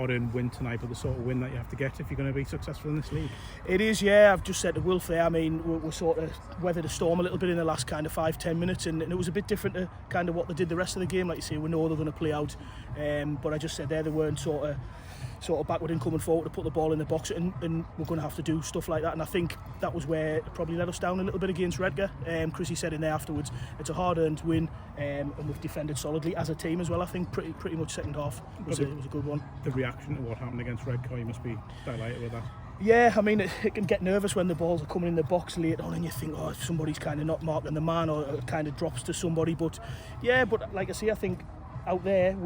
hard-earned win tonight, but the sort of win that you have to get if you're going to be successful in this league. It is, yeah. I've just said to Wilf there, I mean, we're sort of weathered a storm a little bit in the last kind of 5-10 minutes, and it was a bit different to kind of what they did the rest of the game. Like you say, we know they're going to play out, but I just said there they weren't sort of backward and coming forward to put the ball in the box, and we're going to have to do stuff like that. And I think that was where it probably let us down a little bit against Redcar. Chrissy said in there afterwards, it's a hard-earned win, and we've defended solidly as a team as well. I think pretty much second half was a good one. The reaction to what happened against Redcar, you must be delighted with that. Yeah, I mean, it can get nervous when the balls are coming in the box late on and you think, oh, somebody's kind of not marking the man, or it kind of drops to somebody. But yeah, but like I say, I think out there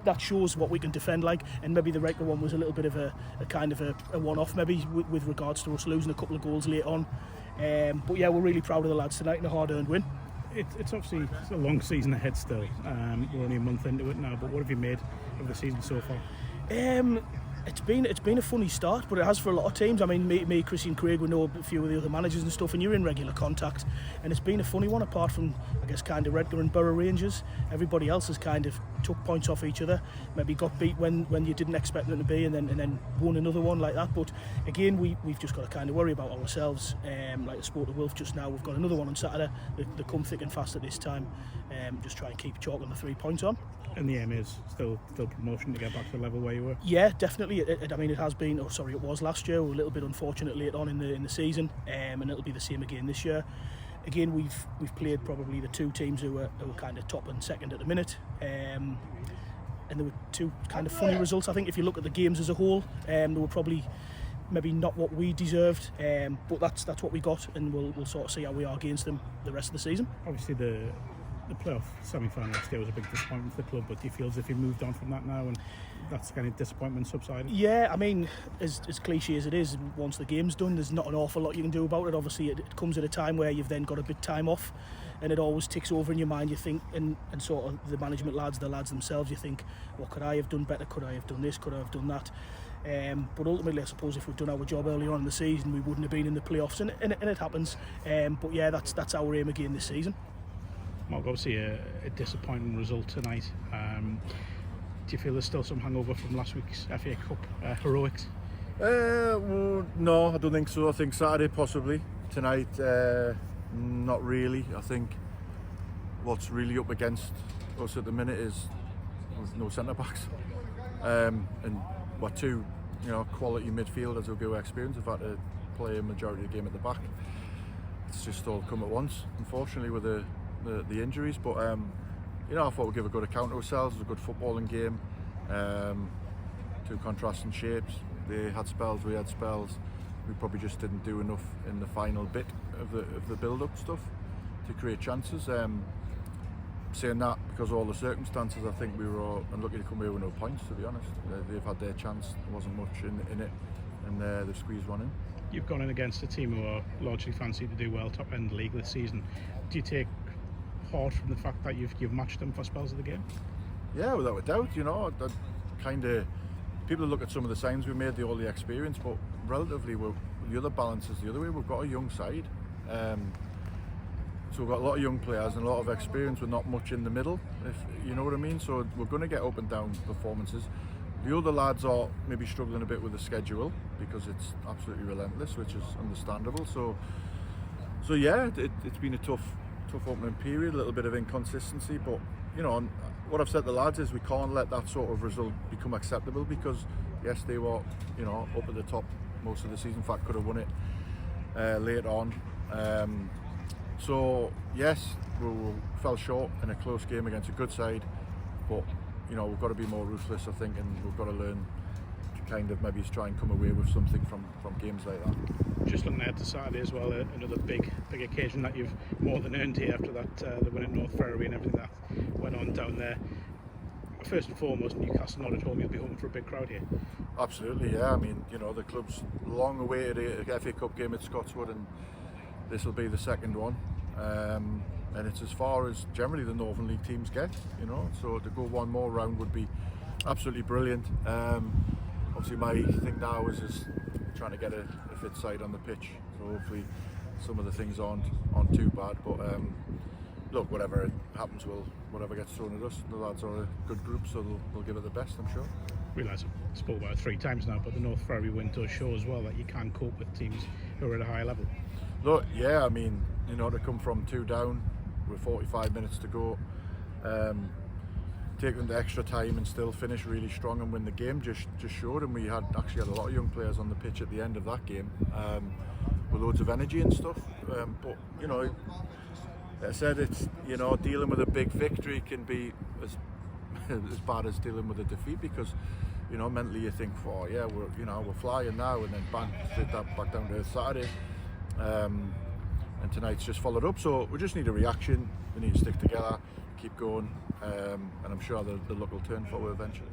that shows what we can defend like, and maybe the Redcar one was a little bit of a kind of a one-off maybe with regards to us losing a couple of goals late on. But yeah, we're really proud of the lads tonight and a hard-earned win. It's obviously a long season ahead still. We're only a month into it now, but what have you made of the season so far? It's been a funny start, but it has for a lot of teams. I mean, me, Chrissy and Craig, we know a few of the other managers and stuff, and you're in regular contact, and it's been a funny one apart from, I guess, kind of Redcar and Borough Rangers. Everybody else has kind of took points off each other, maybe got beat when you didn't expect them to be, and then won another one like that. But again, we've just got to kind of worry about ourselves. Like I spoke to Wilf just now, we've got another one on Saturday. They come thick and fast at this time. Just try and keep chalking the 3 points on. And the aim is still promotion to get back to the level where you were? Yeah, definitely. I mean, it has been, it was last year. We were a little bit unfortunate late on in the season, and it'll be the same again this year. Again, we've played probably the two teams who were kind of top and second at the minute, and there were two kind of funny results. I think if you look at the games as a whole, they were probably maybe not what we deserved, but that's what we got, and we'll sort of see how we are against them the rest of the season. Obviously, the playoff semi-final last year was a big disappointment for the club, but do you feel as if you moved on from that now and that's kind of disappointment subsided? Yeah, I mean, as cliche as it is, once the game's done, there's not an awful lot you can do about it. Obviously, it comes at a time where you've then got a bit time off, and it always ticks over in your mind. You think, and sort of the management lads, the lads themselves, you think, what could I have done better? Could I have done this? Could I have done that? But ultimately, I suppose if we'd done our job earlier on in the season, we wouldn't have been in the playoffs, and it happens. But yeah, that's our aim again this season. Mark, obviously a disappointing result tonight. Do you feel there's still some hangover from last week's FA Cup heroics? Well, no, I don't think so. I think Saturday possibly. Tonight, not really. I think what's really up against us at the minute is no centre backs, and we're two, quality midfielders who go experience. Have had to play a majority of the game at the back. It's just all come at once, unfortunately, with the injuries, but I thought we'd give a good account of ourselves. It was a good footballing game, two contrasting shapes. They had spells, we had spells. We probably just didn't do enough in the final bit of the build-up stuff to create chances. Saying that, because of all the circumstances, I think we were all unlucky to come away with no points, to be honest. They've had their chance, there wasn't much in it, and they've squeezed one in. You've gone in against a team who are largely fancied to do well top end of the league this season. Do you take heart from the fact that you've matched them for spells of the game? Yeah, without a doubt. That kind of, people look at some of the signs we made, all the experience, but relatively the other balance is the other way. We've got a young side, so we've got a lot of young players and a lot of experience with not much in the middle, if you know what I mean. So we're going to get up and down performances. The other lads are maybe struggling a bit with the schedule because it's absolutely relentless, which is understandable. So yeah, it's been a tough opening period, a little bit of inconsistency, but what I've said to the lads is we can't let that sort of result become acceptable, because yes, they were up at the top most of the season. In fact, could have won it late on. So yes, we fell short in a close game against a good side, but we've got to be more ruthless, I think, and we've got to learn to kind of maybe try and come away with something from games like that. Just looking ahead to Saturday as well, another big occasion that you've more than earned here after that the win at North Ferriby and everything that went on down there. First and foremost, Newcastle not at home, you'll be hoping for a big crowd here. Absolutely, yeah. I mean, the club's long awaited a FA Cup game at Scotswood, and this will be the second one. And it's as far as generally the Northern League teams get, so to go one more round would be absolutely brilliant. Obviously my thing now is just trying to get a fit side on the pitch, so hopefully some of the things aren't too bad, but look, whatever happens, whatever gets thrown at us, the lads are a good group, so they'll give it the best, I'm sure. realise I've spoke about it 3 times now, but the North Ferry win does show as well that you can cope with teams who are at a higher level. Look, yeah, I mean, you know, to come from 2 down with 45 minutes to go, take them to extra time and still finish really strong and win the game just showed. And we actually had a lot of young players on the pitch at the end of that game with loads of energy and stuff. But you know, I said it's, you know, dealing with a big victory can be as bad as dealing with a defeat, because you know, mentally you think, oh yeah, we're flying now, and then bang, straight back down to Saturday. And tonight's just followed up, so we just need a reaction. We need to stick together, keep going, and I'm sure the luck will turn for us eventually.